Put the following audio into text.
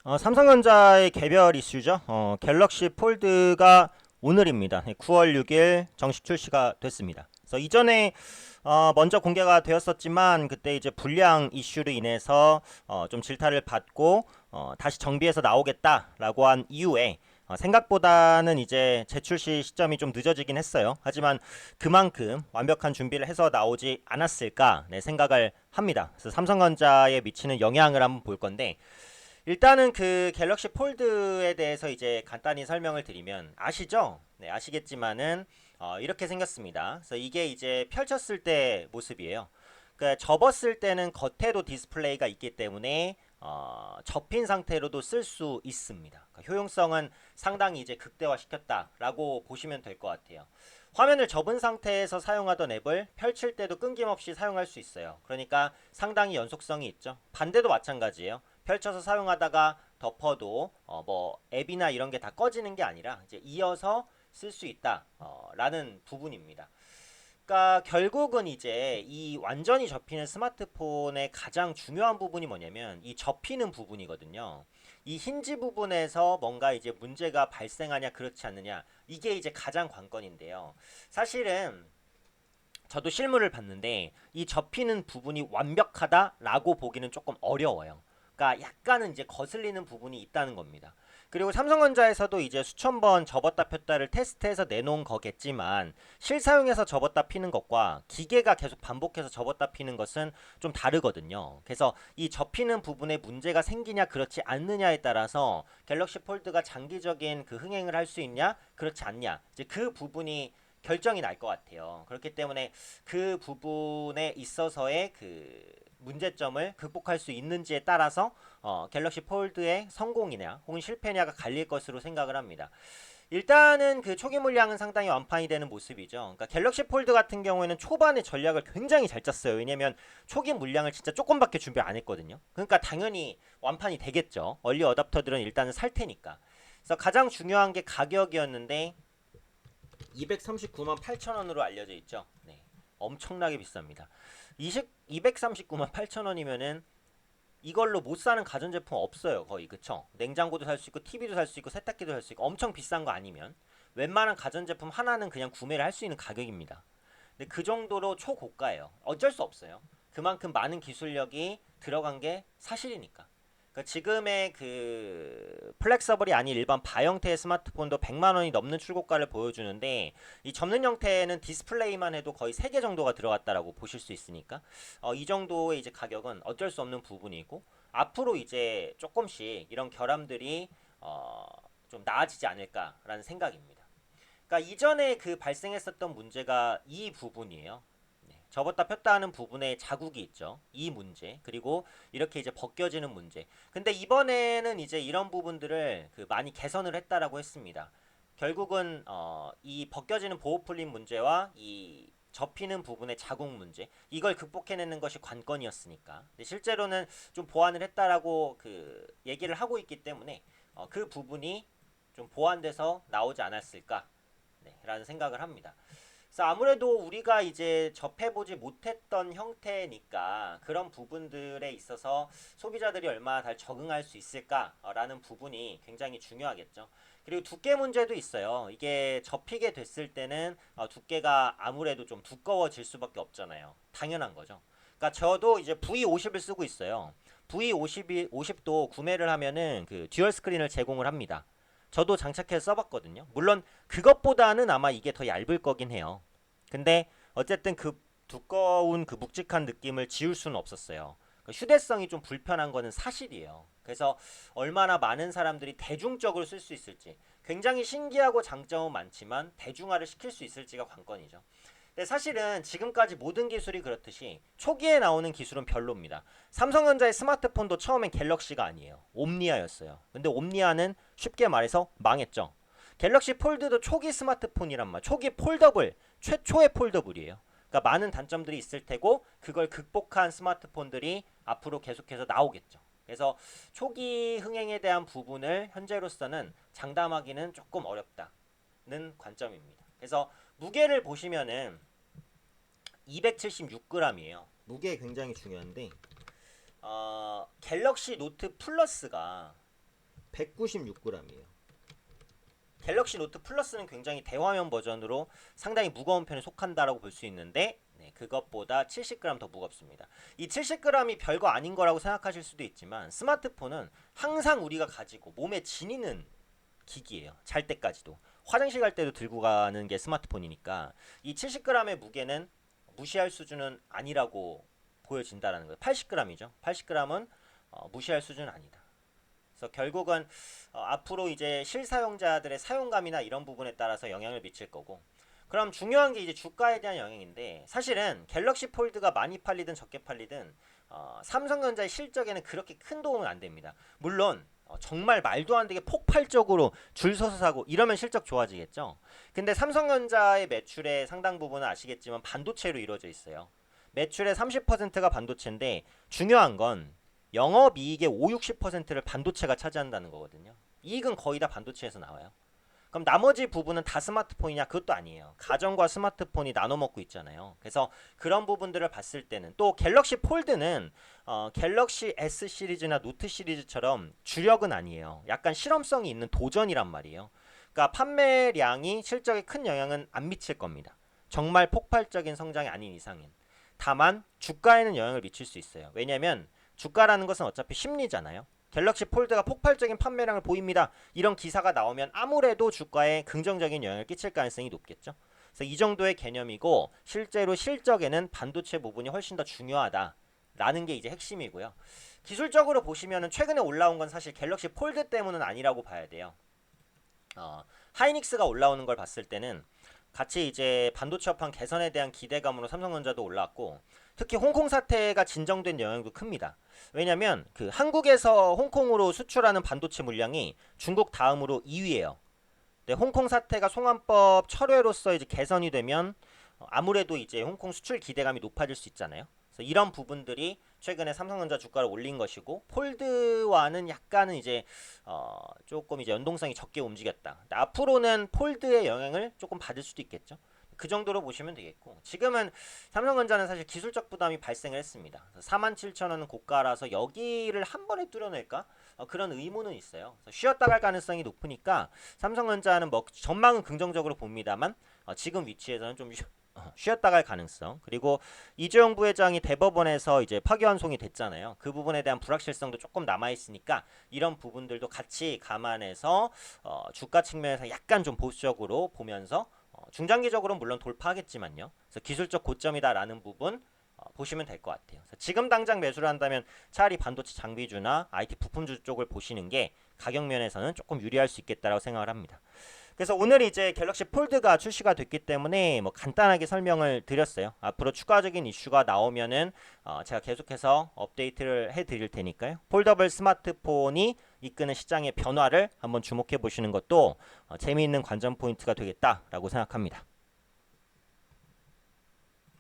삼성전자의 개별 이슈죠. 갤럭시 폴드가 오늘입니다. 9월 6일 정식 출시가 됐습니다. 그래서 이전에 먼저 공개가 되었었지만 그때 이제 불량 이슈로 인해서 좀 질타를 받고 다시 정비해서 나오겠다라고 한 이후에 생각보다는 이제 재출시 시점이 좀 늦어지긴 했어요. 하지만 그만큼 완벽한 준비를 해서 나오지 않았을까 생각을 합니다. 그래서 삼성전자에 미치는 영향을 한번 볼 건데, 일단은 그 갤럭시 폴드에 대해서 이제 간단히 설명을 드리면 아시죠? 네, 아시겠지만은 이렇게 생겼습니다. 그래서 이게 이제 펼쳤을 때 모습이에요. 그러니까 접었을 때는 겉에도 디스플레이가 있기 때문에 접힌 상태로도 쓸 수 있습니다. 그러니까 효용성은 상당히 이제 극대화시켰다라고 보시면 될 것 같아요. 화면을 접은 상태에서 사용하던 앱을 펼칠 때도 끊김없이 사용할 수 있어요. 그러니까 상당히 연속성이 있죠. 반대도 마찬가지예요. 펼쳐서 사용하다가 덮어도 뭐 앱이나 이런 게 다 꺼지는 게 아니라 이제 이어서 쓸 수 있다 라는 부분입니다. 그러니까 결국은 이제 이 완전히 접히는 스마트폰의 가장 중요한 부분이 뭐냐면 이 접히는 부분이거든요. 이 힌지 부분에서 뭔가 이제 문제가 발생하냐 그렇지 않느냐, 이게 이제 가장 관건인데요. 사실은 저도 실물을 봤는데 이 접히는 부분이 완벽하다라고 보기는 조금 어려워요. 그러니까 약간은 이제 거슬리는 부분이 있다는 겁니다. 그리고 삼성전자에서도 이제 수천 번 접었다 폈다를 테스트해서 내놓은 거겠지만, 실사용에서 접었다 피는 것과 기계가 계속 반복해서 접었다 피는 것은 좀 다르거든요. 그래서 이 접히는 부분에 문제가 생기냐 그렇지 않느냐에 따라서 갤럭시 폴드가 장기적인 그 흥행을 할 수 있냐 그렇지 않냐, 이제 그 부분이 결정이 날 것 같아요. 그렇기 때문에 그 부분에 있어서의 그 문제점을 극복할 수 있는지에 따라서 갤럭시 폴드의 성공이냐 혹은 실패냐가 갈릴 것으로 생각을 합니다. 일단은 그 초기 물량은 상당히 완판이 되는 모습이죠. 그러니까 갤럭시 폴드 같은 경우에는 초반에 전략을 굉장히 잘 짰어요. 왜냐면 초기 물량을 진짜 조금밖에 준비 안 했거든요. 그러니까 당연히 완판이 되겠죠. 얼리 어답터들은 일단은 살 테니까. 그래서 가장 중요한 게 가격이었는데 239만 8천 원으로 알려져 있죠. 네. 엄청나게 비쌉니다. 239만 8천 원이면은 이걸로 못 사는 가전제품 없어요. 거의. 그쵸? 냉장고도 살 수 있고 TV도 살 수 있고 세탁기도 살 수 있고, 엄청 비싼 거 아니면 웬만한 가전제품 하나는 그냥 구매를 할 수 있는 가격입니다. 근데 그 정도로 초고가예요. 어쩔 수 없어요. 그만큼 많은 기술력이 들어간 게 사실이니까. 그러니까 지금의 그 플렉서블이 아닌 일반 바 형태의 스마트폰도 100만 원이 넘는 출고가를 보여주는데, 이 접는 형태는 디스플레이만 해도 거의 3개 정도가 들어갔다라고 보실 수 있으니까 이 정도의 이제 가격은 어쩔 수 없는 부분이고, 앞으로 이제 조금씩 이런 결함들이 좀 나아지지 않을까라는 생각입니다. 그러니까 이전에 그 발생했었던 문제가 이 부분이에요. 네, 접었다 폈다 하는 부분에 자국이 있죠. 이 문제. 그리고 이렇게 이제 벗겨지는 문제. 근데 이번에는 이제 이런 부분들을 그 많이 개선을 했다라고 했습니다. 결국은 이 벗겨지는 보호 풀림 문제와 이 접히는 부분의 자국 문제, 이걸 극복해내는 것이 관건이었으니까. 근데 실제로는 좀 보완을 했다라고 그 얘기를 하고 있기 때문에 그 부분이 좀 보완돼서 나오지 않았을까, 네, 라는 생각을 합니다. 그래서 아무래도 우리가 이제 접해보지 못했던 형태니까 그런 부분들에 있어서 소비자들이 얼마나 잘 적응할 수 있을까라는 부분이 굉장히 중요하겠죠. 그리고 두께 문제도 있어요. 이게 접히게 됐을 때는 두께가 아무래도 좀 두꺼워질 수밖에 없잖아요. 당연한 거죠. 그러니까 저도 이제 V50을 쓰고 있어요. V50도 구매를 하면은 그 듀얼 스크린을 제공을 합니다. 저도 장착해서 써봤거든요. 물론 그것보다는 아마 이게 더 얇을 거긴 해요. 근데 어쨌든 그 두꺼운 그 묵직한 느낌을 지울 수는 없었어요. 그 휴대성이 좀 불편한 거는 사실이에요. 그래서 얼마나 많은 사람들이 대중적으로 쓸 수 있을지, 굉장히 신기하고 장점은 많지만 대중화를 시킬 수 있을지가 관건이죠. 근데 사실은 지금까지 모든 기술이 그렇듯이 초기에 나오는 기술은 별로입니다. 삼성전자의 스마트폰도 처음엔 갤럭시가 아니에요. 옴니아였어요. 근데 옴니아는 쉽게 말해서 망했죠. 갤럭시 폴드도 초기 스마트폰이란 말, 초기 폴더블, 최초의 폴더블이에요. 그러니까 많은 단점들이 있을 테고 그걸 극복한 스마트폰들이 앞으로 계속해서 나오겠죠. 그래서 초기 흥행에 대한 부분을 현재로서는 장담하기는 조금 어렵다는 관점입니다. 그래서 무게를 보시면은 276g이에요. 무게 굉장히 중요한데 갤럭시 노트 플러스가 196g이에요. 갤럭시 노트 플러스는 굉장히 대화면 버전으로 상당히 무거운 편에 속한다라고 볼 수 있는데 그것보다 70g 더 무겁습니다. 이 70g이 별거 아닌 거라고 생각하실 수도 있지만 스마트폰은 항상 우리가 가지고 몸에 지니는 기기예요. 잘 때까지도. 화장실 갈 때도 들고 가는 게 스마트폰이니까 이 70g의 무게는 무시할 수준은 아니라고 보여진다라는 거예요. 80g이죠. 80g은 무시할 수준은 아니다. 그래서 결국은 앞으로 이제 실사용자들의 사용감이나 이런 부분에 따라서 영향을 미칠 거고, 그럼 중요한 게 이제 주가에 대한 영향인데, 사실은 갤럭시 폴드가 많이 팔리든 적게 팔리든 삼성전자의 실적에는 그렇게 큰 도움은 안 됩니다. 물론 정말 말도 안 되게 폭발적으로 줄 서서 사고 이러면 실적 좋아지겠죠. 근데 삼성전자의 매출의 상당 부분은 아시겠지만 반도체로 이루어져 있어요. 매출의 30%가 반도체인데 중요한 건 영업이익의 5, 60%를 반도체가 차지한다는 거거든요. 이익은 거의 다 반도체에서 나와요. 그럼 나머지 부분은 다 스마트폰이냐? 그것도 아니에요. 가전과 스마트폰이 나눠 먹고 있잖아요. 그래서 그런 부분들을 봤을 때는 또 갤럭시 폴드는 갤럭시 S 시리즈나 노트 시리즈처럼 주력은 아니에요. 약간 실험성이 있는 도전이란 말이에요. 그러니까 판매량이 실적에 큰 영향은 안 미칠 겁니다. 정말 폭발적인 성장이 아닌 이상은. 다만 주가에는 영향을 미칠 수 있어요. 왜냐하면 주가라는 것은 어차피 심리잖아요. 갤럭시 폴드가 폭발적인 판매량을 보입니다. 이런 기사가 나오면 아무래도 주가에 긍정적인 영향을 끼칠 가능성이 높겠죠. 그래서 이 정도의 개념이고 실제로 실적에는 반도체 부분이 훨씬 더 중요하다라는 게 이제 핵심이고요. 기술적으로 보시면은 최근에 올라온 건 사실 갤럭시 폴드 때문은 아니라고 봐야 돼요. 하이닉스가 올라오는 걸 봤을 때는 같이 이제 반도체 업황 개선에 대한 기대감으로 삼성전자도 올랐고, 특히 홍콩 사태가 진정된 영향도 큽니다. 왜냐면 그 한국에서 홍콩으로 수출하는 반도체 물량이 중국 다음으로 2위예요. 홍콩 사태가 송환법 철회로서 이제 개선이 되면 아무래도 이제 홍콩 수출 기대감이 높아질 수 있잖아요. 그래서 이런 부분들이 최근에 삼성전자 주가를 올린 것이고, 폴드와는 약간은 이제 조금 이제 연동성이 적게 움직였다. 앞으로는 폴드의 영향을 조금 받을 수도 있겠죠. 그 정도로 보시면 되겠고, 지금은 삼성전자는 사실 기술적 부담이 발생을 했습니다. 47,000원은 고가라서 여기를 한 번에 뚫어낼까? 그런 의문은 있어요. 쉬었다 갈 가능성이 높으니까 삼성전자는 뭐 전망은 긍정적으로 봅니다만 지금 위치에서는 좀 쉬었다 갈 가능성, 그리고 이재용 부회장이 대법원에서 이제 파기환송이 됐잖아요. 그 부분에 대한 불확실성도 조금 남아있으니까 이런 부분들도 같이 감안해서 주가 측면에서 약간 좀 보수적으로 보면서 중장기적으로는 물론 돌파하겠지만요. 그래서 기술적 고점이다라는 부분 보시면 될 것 같아요. 지금 당장 매수를 한다면 차라리 반도체 장비주나 IT 부품주 쪽을 보시는 게 가격 면에서는 조금 유리할 수 있겠다라고 생각을 합니다. 그래서 오늘 이제 갤럭시 폴드가 출시가 됐기 때문에 뭐 간단하게 설명을 드렸어요. 앞으로 추가적인 이슈가 나오면은 제가 계속해서 업데이트를 해드릴 테니까요. 폴더블 스마트폰이 이끄는 시장의 변화를 한번 주목해 보시는 것도 재미있는 관전 포인트가 되겠다라고 생각합니다.